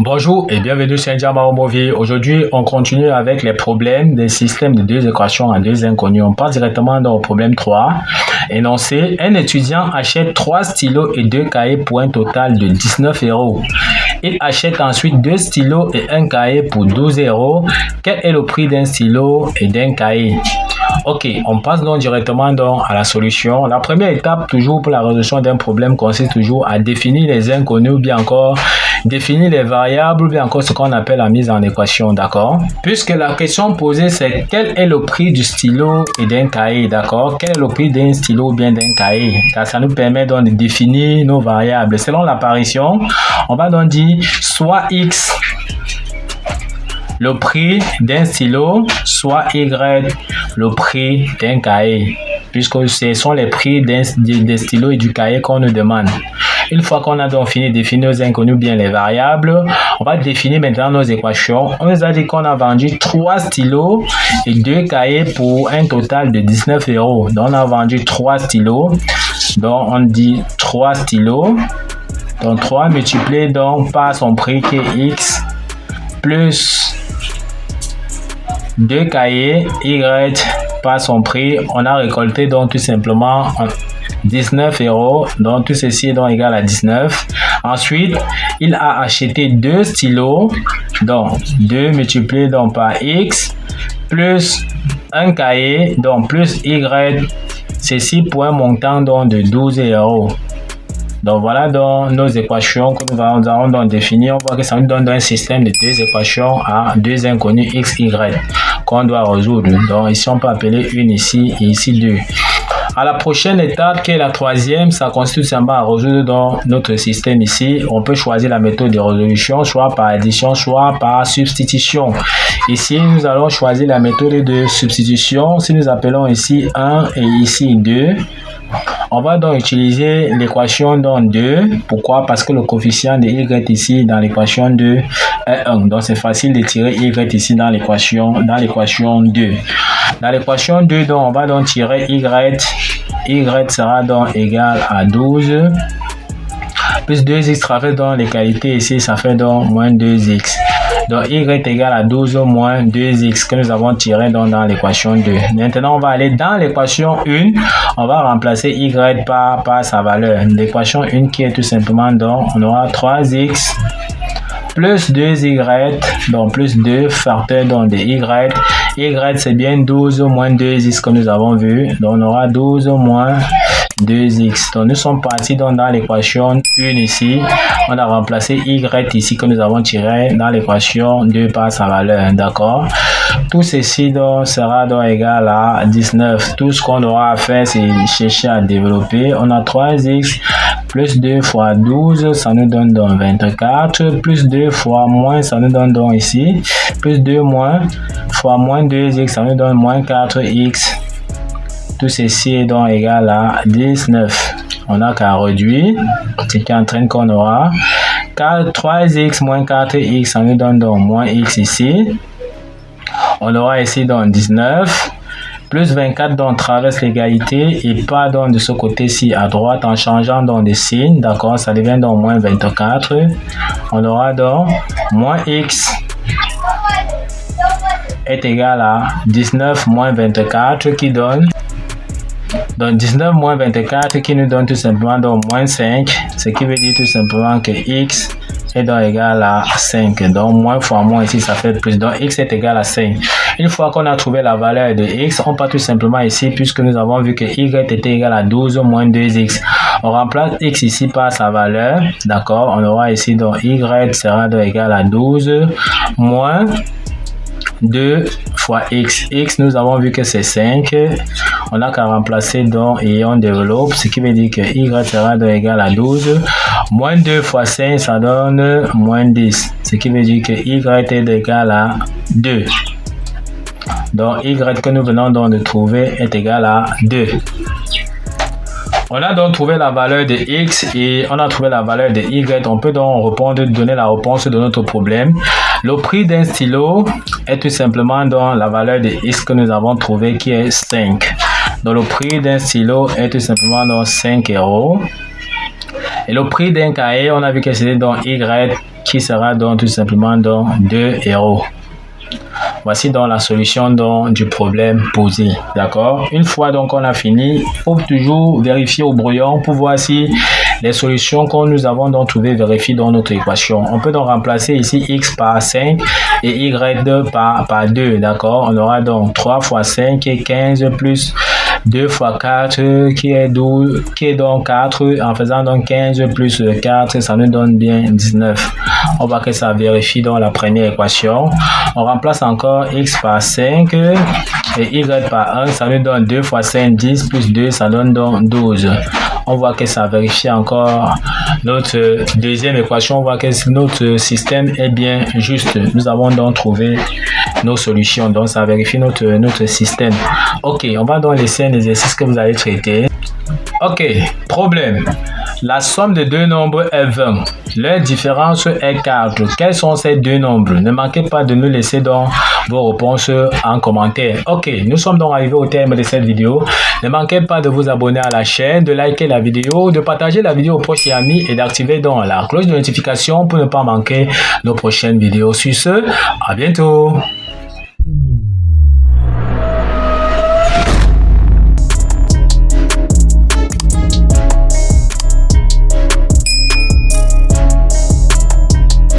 Bonjour et bienvenue sur Njama Movie. Aujourd'hui, on continue avec les problèmes des systèmes de deux équations à deux inconnus. On passe directement dans le problème 3. Énoncé, un étudiant achète 3 stylos et 2 cahiers pour un total de 19 €. Il achète ensuite 2 stylos et un cahier pour 12 €. Quel est le prix d'un stylo et d'un cahier? Ok, on passe donc directement à la solution. La première étape, toujours pour la résolution d'un problème, consiste toujours à définir les inconnus ou bien encore définir les variables ou bien encore ce qu'on appelle la mise en équation, d'accord? Puisque la question posée, c'est quel est le prix du stylo et d'un cahier, d'accord? Quel est le prix d'un stylo ou bien d'un cahier? Ça nous permet donc de définir nos variables. Selon l'apparition, on va donc dire soit X, le prix d'un stylo, soit Y, le prix d'un cahier, puisque ce sont les prix des stylos et du cahier qu'on nous demande. Une fois qu'on a donc fini de définir nos inconnus, bien les variables, on va définir maintenant nos équations. On nous a dit qu'on a vendu 3 stylos et 2 cahiers pour un total de 19 €. Donc on a vendu 3 stylos, donc on dit 3 stylos, donc 3 multiplié donc par son prix qui est X, plus 2 cahiers Y par son prix. On a récolté donc tout simplement 19 €, donc tout ceci est donc égal à 19. Ensuite, il a acheté 2 stylos, donc 2 multiplié donc par X, plus un cahier, donc plus Y, ceci pour un montant donc de 12 €. Donc voilà donc nos équations que nous allons donc définir. On voit que ça nous donne un système de deux équations à deux inconnus X, Y qu'on doit résoudre. Donc ici on peut appeler une ici et ici 2. À la prochaine étape, qui est la troisième, ça consiste simplement à résoudre dans notre système ici. On peut choisir la méthode de résolution, soit par addition, soit par substitution. Ici, nous allons choisir la méthode de substitution. Si nous appelons ici 1 et ici 2, on va donc utiliser l'équation 2. Pourquoi? Parce que le coefficient de Y ici dans l'équation 2 est 1. Donc c'est facile de tirer Y ici dans l'équation 2. Dans l'équation 2, donc, on va donc tirer Y. Y sera donc égal à 12. Plus 2x traverse donc l'égalité ici, ça fait donc moins 2x. Donc y est égal à 12 moins 2x que nous avons tiré donc dans l'équation 2. Maintenant, on va aller dans l'équation 1. On va remplacer y par sa valeur. L'équation 1 qui est tout simplement donc, on aura 3x plus 2y, donc plus 2 facteur donc de y. Y c'est bien 12 moins 2x que nous avons vu. Donc on aura 12 moins 2x. Donc nous sommes partis donc dans l'équation 1 ici. On a remplacé y ici que nous avons tiré dans l'équation 2 par sa valeur. D'accord? Tout ceci donc sera donc égal à 19. Tout ce qu'on aura à faire, c'est chercher à développer. On a 3x plus 2 fois 12, ça nous donne donc 24. Plus 2 fois moins, ça nous donne donc ici. Plus 2 moins fois moins 2x, ça nous donne moins 4x. Tout ceci est donc égal à 19. On n'a qu'à réduire. C'est qui entraîne qu'on aura 3x moins 4x, ça nous donne donc moins x ici. On aura ici donc 19. Plus 24 donc traverse l'égalité et pas donc de ce côté-ci à droite en changeant donc de signe. D'accord, ça devient donc moins 24. On aura donc moins x est égal à 19 moins 24 qui donne donc 19 moins 24 qui nous donne tout simplement donc moins 5, ce qui veut dire tout simplement que x est donc égal à 5. Donc moins fois moins ici ça fait plus. Donc x est égal à 5. Une fois qu'on a trouvé la valeur de x, on part tout simplement ici puisque nous avons vu que y était égal à 12 moins 2x. On remplace x ici par sa valeur. D'accord, on aura ici donc y sera donc égal à 12 moins 2 fois x. X, nous avons vu que c'est 5. On a qu'à remplacer donc et on développe, ce qui veut dire que y sera donc égal à 12. Moins 2 fois 5, ça donne moins 10. Ce qui veut dire que y est égal à 2. Donc y que nous venons donc de trouver est égal à 2. On a donc trouvé la valeur de x et on a trouvé la valeur de y. On peut donc donner la réponse de notre problème. Le prix d'un stylo est tout simplement dans la valeur de x que nous avons trouvé qui est 5. Donc le prix d'un stylo est tout simplement dans 5 €. Et le prix d'un cahier, on a vu que c'était donc Y, qui sera donc tout simplement donc 2 €. Voici donc la solution donc du problème posé, d'accord? Une fois donc on a fini, il faut toujours vérifier au brouillon pour voir si les solutions que nous avons donc trouvées vérifient dans notre équation. On peut donc remplacer ici x par 5 et y par 2, d'accord? On aura donc 3 fois 5 qui est 15 plus 2 fois 4 qui est 12, qui est donc 4. En faisant donc 15 plus 4, ça nous donne bien 19. On voit que ça vérifie dans la première équation. On remplace encore x par 5 et y par 1, ça nous donne 2 fois 5, 10 plus 2, ça donne donc 12. On voit que ça vérifie encore notre deuxième équation. On voit que notre système est bien juste. Nous avons donc trouvé nos solutions. Donc, ça vérifie notre système. Ok, on va donc laisser un exercice que vous allez traiter. Ok, problème. La somme de deux nombres est 20. Leur différence est 4. Quels sont ces deux nombres? Ne manquez pas de nous laisser donc vos réponses en commentaire. Ok, nous sommes donc arrivés au terme de cette vidéo. Ne manquez pas de vous abonner à la chaîne, de liker la vidéo, de partager la vidéo aux proches et amis et d'activer donc la cloche de notification pour ne pas manquer nos prochaines vidéos. Sur ce, à bientôt.